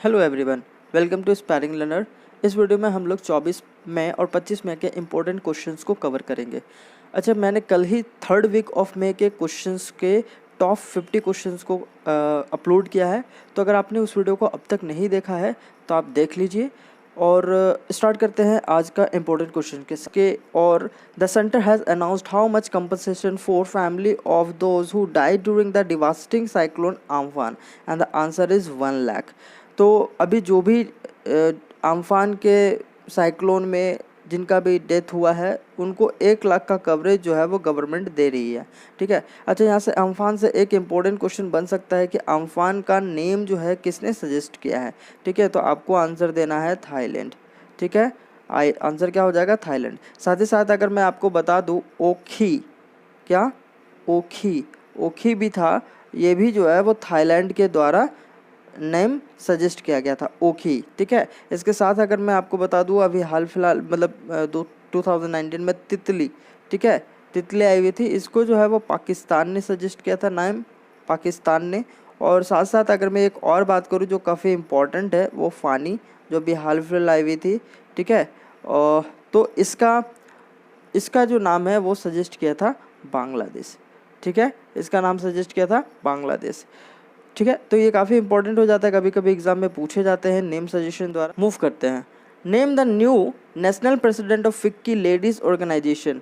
Hello everyone, welcome to sparing learner. इस video में हम लोग 24 मई और 25 मई के इम्पोर्टेंट क्वेश्चंस को कवर करेंगे। अच्छा, मैंने कल ही 3rd वीक ऑफ मई के क्वेश्चंस के टॉप 50 क्वेश्चंस को अपलोड किया है, तो अगर आपने उस वीडियो को अब तक नहीं देखा है तो आप देख लीजिए। और स्टार्ट करते हैं आज का इम्पोर्टेंट क्वेश्चन के और the centre has announced how much compensation for family of those who died during the devastating cyclone Amphan and the answer is 1 lakh. तो अभी जो भी आम्फान के साइक्लोन में जिनका भी डेथ हुआ है उनको 1 लाख का कवरेज जो है वो गवर्नमेंट दे रही है। ठीक है। अच्छा, यहाँ से आम्फान से एक इम्पोर्टेंट क्वेश्चन बन सकता है कि आम्फान का नेम जो है किसने सजेस्ट किया है। ठीक है, तो आपको आंसर देना है थाईलैंड। ठीक है, आंसर क्या हो जाएगा? थाईलैंड। साथ ही साथ अगर मैं आपको बता दूँ, ओखी, क्या ओखी ओखी भी था, ये भी जो है वो थाईलैंड के द्वारा नेम सजेस्ट किया गया था, ओखी। ठीक है। इसके साथ अगर मैं आपको बता दूं, अभी हाल फिलहाल मतलब 2019 में तितली, ठीक है, तितली आई हुई थी, इसको जो है वो पाकिस्तान ने सजेस्ट किया था, नाम पाकिस्तान ने। और साथ साथ अगर मैं एक और बात करूं जो काफ़ी इम्पोर्टेंट है, वो फ़ानी, जो भी हाल फिलहाल आई हुई थी। ठीक है। और तो इसका जो नाम है वो सजेस्ट किया था बांग्लादेश। ठीक है, इसका नाम सजेस्ट किया था बांग्लादेश। ठीक है, तो ये काफ़ी इंपॉर्टेंट हो जाता है, कभी कभी एग्जाम में पूछे जाते हैं नेम सजेशन द्वारा। मूव करते हैं। Name the new national president of FICCI ladies organisation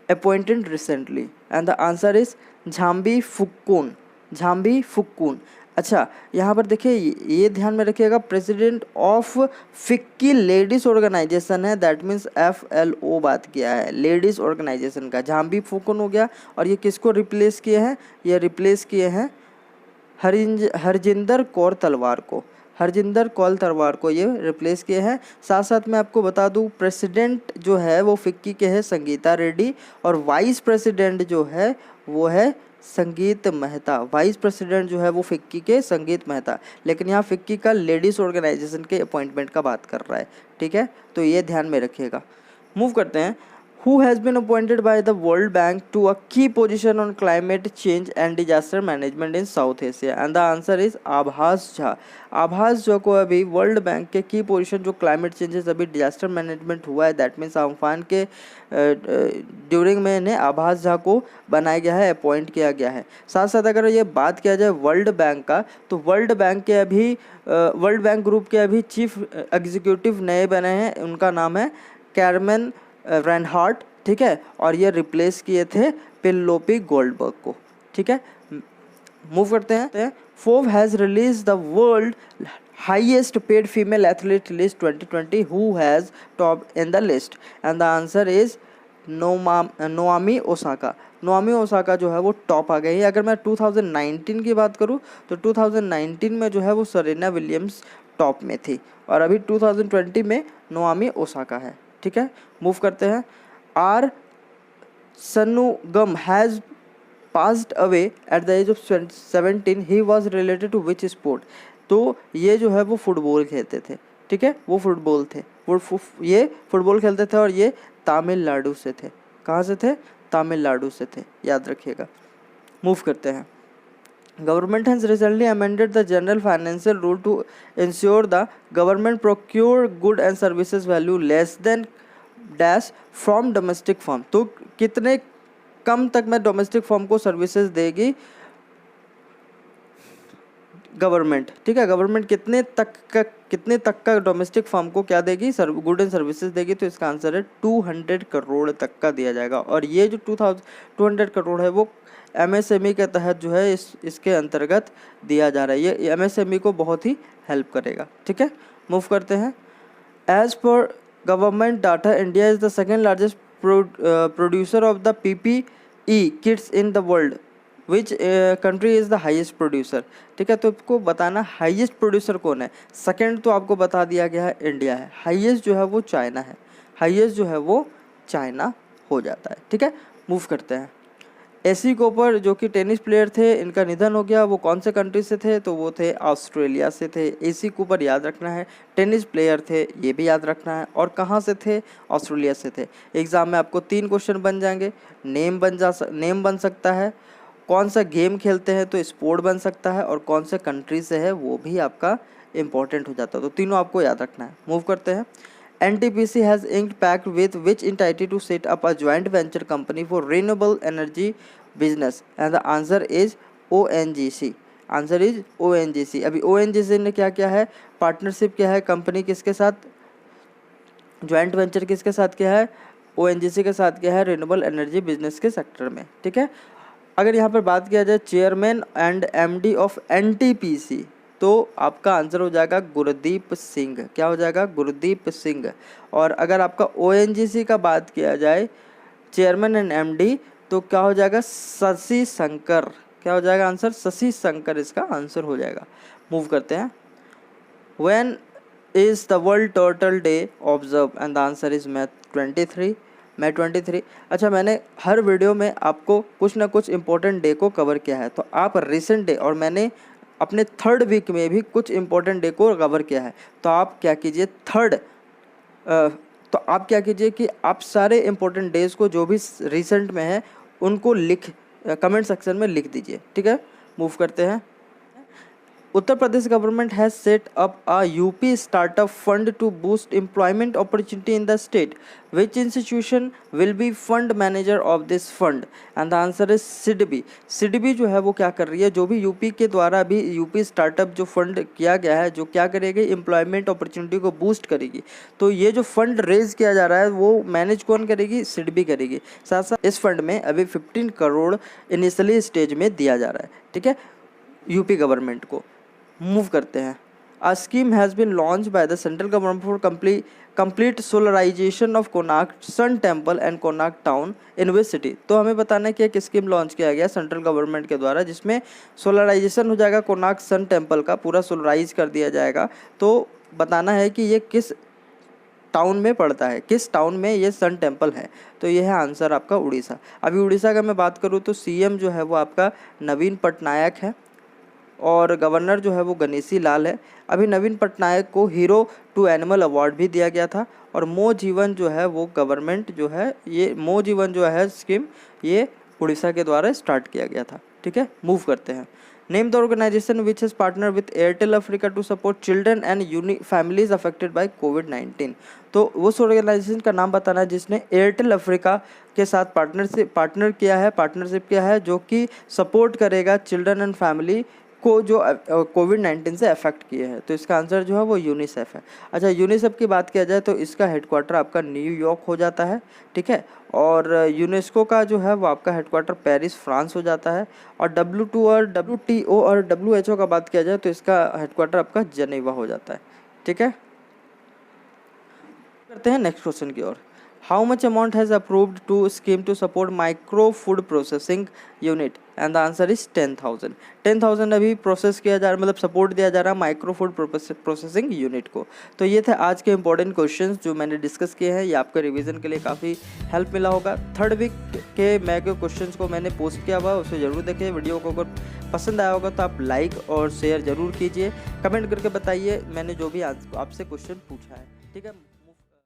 appointed recently and the answer is Jahnabi Phookan. Jahnabi Phookan. अच्छा, यहाँ पर देखिए, ये ध्यान में रखिएगा, president of FICCI ladies organisation है, दैट मीन्स FLO बात किया है, लेडीज ऑर्गेनाइजेशन का झाम्बी फुक्कून हो गया। और ये किसको रिप्लेस किए हैं? ये रिप्लेस किए हैं हरजिंदर कौर तलवार को। हरजिंदर कौर तलवार को ये रिप्लेस किए हैं। साथ साथ मैं आपको बता दूं, प्रेसिडेंट जो है वो फिक्की के है संगीता रेड्डी, और वाइस प्रेसिडेंट जो है वो है संगीत मेहता। वाइस प्रेसिडेंट जो है वो फिक्की के संगीत मेहता, लेकिन यहाँ फिक्की का लेडीज़ ऑर्गेनाइजेशन के अपॉइंटमेंट का बात कर रहा है। ठीक है, तो ये ध्यान में रखिएगा। मूव करते हैं। Who has been appointed by the World Bank to a key position on climate change and disaster management in South Asia? And the answer is आभास झा। आभास झा को अभी वर्ल्ड बैंक के की पोजीशन, जो क्लाइमेट चेंजेस अभी डिजास्टर मैनेजमेंट हुआ है, दैट मीन्स आम्फान के ड्यूरिंग में ने आभास झा को बनाया गया है, अपॉइंट किया गया है। साथ साथ अगर ये बात किया जाए वर्ल्ड बैंक का, तो वर्ल्ड बैंक ग्रुप के अभी चीफ एग्जीक्यूटिव नए बने हैं, उनका नाम है कैरमेन रेनहार्ट। ठीक है, और ये रिप्लेस किए थे पेनेलोपी गोल्डबर्ग को। ठीक है, मूव करते हैं। Forbes has release the world highest paid female athlete list 2020, who has top in the list and the answer is नोआमी Osaka. नोआमी Osaka जो है वो टॉप आ गई है। अगर मैं 2019 की बात करूँ तो 2019 में जो है वो सरेना विलियम्स टॉप में थी, और अभी 2020 में नोआमी ओसाका है। ठीक है, मूव करते हैं। R Sanugam has passed away at the age of 17, he was related to which sport? तो ये जो है वो फुटबॉल खेलते थे। ठीक है, वो फुटबॉल थे, ये फुटबॉल खेलते थे, और ये तमिलनाडु से थे। कहाँ से थे? तमिलनाडु से थे, याद रखिएगा। मूव करते हैं। Government has recently amended the general financial rule to ensure the government procure good and services value less than dash from domestic firm। तो कितने कम तक में डोमेस्टिक फर्म को सर्विसेज देगी गवर्नमेंट? ठीक है, गवर्नमेंट कितने तक का डोमेस्टिक फर्म को क्या देगी? गुड एंड सर्विसेज देगी। तो इसका आंसर है 200 करोड़ तक का दिया जाएगा। और ये जो 200 करोड़ है वो MSME के तहत जो है इसके अंतर्गत दिया जा रहा है। ये MSME को बहुत ही हेल्प करेगा। ठीक है, मूव करते हैं। As per government data, India is the second largest producer of the PPE kits in the world, which country is the highest producer? ठीक है, तो आपको बताना हाईएस्ट प्रोड्यूसर कौन है। सेकंड तो आपको बता दिया गया है, इंडिया है। हाईएस्ट जो है वो चाइना है, हाईएस्ट जो है वो चाइना हो जाता है। ठीक है, मूव करते हैं। एसी कोपर जो कि टेनिस प्लेयर थे, इनका निधन हो गया। वो कौन से कंट्री से थे? तो वो थे ऑस्ट्रेलिया से थे। एसी कोपर याद रखना है, टेनिस प्लेयर थे, ये भी याद रखना है, और कहाँ से थे? ऑस्ट्रेलिया से थे। एग्जाम में आपको 3 क्वेश्चन बन जाएंगे। नेम बन सकता है, कौन सा गेम खेलते हैं तो स्पोर्ट बन सकता है, और कौन से कंट्री से है वो भी आपका इंपॉर्टेंट हो जाता है। तो तीनों आपको याद रखना है। मूव करते हैं। NTPC has inked pact with which entity to set up a joint venture company for renewable energy business, and the answer is ONGC। Answer is ONGC। अभी ONGC ने क्या किया है, पार्टनरशिप किया है कंपनी किसके साथ, ज्वाइंट वेंचर किसके साथ किया है, ONGC के साथ किया है, रिन्यूएबल एनर्जी बिजनेस के सेक्टर में। ठीक है, अगर यहाँ पर बात किया जाए chairman and MD of NTPC, तो आपका आंसर हो जाएगा गुरदीप सिंह। क्या हो जाएगा, गुरदीप सिंह। और अगर आपका ONGC का बात किया जाए चेयरमैन एंड MD, तो क्या हो जाएगा, शशि शंकर। क्या हो जाएगा आंसर, शशि शंकर इसका आंसर हो जाएगा। मूव करते हैं। When is the world turtle day observe, and the answer is May 23। अच्छा, मैंने हर वीडियो में आपको कुछ ना कुछ इंपॉर्टेंट डे को कवर किया है, तो आप रिसेंट डे, और मैंने अपने 3rd वीक में भी कुछ इंपॉर्टेंट डे को कवर किया है। तो आप क्या कीजिए, तो आप क्या कीजिए कि आप सारे इंपॉर्टेंट डेज को जो भी रिसेंट में है उनको कमेंट सेक्शन में लिख दीजिए। ठीक है, मूव करते हैं। Uttar Pradesh government has set up a UP startup fund to boost employment opportunity in the state. Which institution will be fund manager of this fund, and the answer is SIDBI। SIDBI जो है वो क्या कर रही है, जो भी UP के द्वारा भी UP स्टार्टअप जो फंड किया गया है, जो क्या करेगी, एम्प्लॉयमेंट अपॉर्चुनिटी को बूस्ट करेगी। तो ये जो फंड रेज किया जा रहा है वो मैनेज कौन करेगी, SIDBI करेगी। साथ साथ इस फंड में अभी 15 करोड़ इनिशियली स्टेज में दिया जा रहा है। ठीक है, UP गवर्नमेंट को। मूव करते हैं। A scheme has been launched by the central government for complete solarization of Konark Sun Temple and Konark Town in which city। तो हमें बताना है कि एक स्कीम लॉन्च किया गया सेंट्रल गवर्नमेंट के द्वारा, जिसमें सोलराइजेशन हो जाएगा कोनार्क सन टेम्पल का, पूरा सोलराइज कर दिया जाएगा। तो बताना है कि ये किस टाउन में पड़ता है, किस टाउन में ये सन टेम्पल है। तो ये है आंसर आपका उड़ीसा। अभी उड़ीसा का मैं बात करूँ तो CM जो है वो आपका नवीन पटनायक है, और गवर्नर जो है वो गणेशी लाल है। अभी नवीन पटनायक को हीरो टू एनिमल अवार्ड भी दिया गया था। और मो जीवन जो है वो गवर्नमेंट जो है, ये मो जीवन जो है स्कीम, ये उड़ीसा के द्वारा स्टार्ट किया गया था। ठीक है, मूव करते हैं। Name the organization which has partner with Airtel Africa to support children and families affected by COVID-19। तो उस ऑर्गेनाइजेशन का नाम बताना है जिसने एयरटेल अफ्रीका के साथ पार्टनरशिप किया है, जो कि सपोर्ट करेगा चिल्ड्रन एंड फैमिली को जो COVID-19 से अफेक्ट किए हैं। तो इसका आंसर जो है वो यूनिसेफ है। अच्छा, यूनिसेफ की बात किया जाए तो इसका हेडक्वार्टर आपका न्यूयॉर्क हो जाता है। ठीक है, और यूनेस्को का जो है वो आपका हेडक्वार्टर पेरिस फ्रांस हो जाता है। और WTO और WTO और WHO का बात किया जाए तो इसका हेडक्वार्टर आपका जनेवा हो जाता है। ठीक है, करते हैं नेक्स्ट क्वेश्चन की ओर। How much amount has approved to scheme to support micro food processing unit, and the answer is 10,000। 10,000 अभी प्रोसेस किया जा रहा है, मतलब सपोर्ट दिया जा रहा है माइक्रो फूड प्रोसेसिंग यूनिट को। तो ये थे आज के इंपॉर्टेंट क्वेश्चंस जो मैंने डिस्कस किए हैं। ये आपके रिवीजन के लिए काफ़ी हेल्प मिला होगा। 3rd वीक के मैग क्वेश्चंस को मैंने पोस्ट किया हुआ, उसे ज़रूर देखें। वीडियो को अगर पसंद आया होगा तो आप लाइक और शेयर ज़रूर कीजिए। कमेंट करके बताइए मैंने जो भी आपसे क्वेश्चन पूछा है। ठीक है।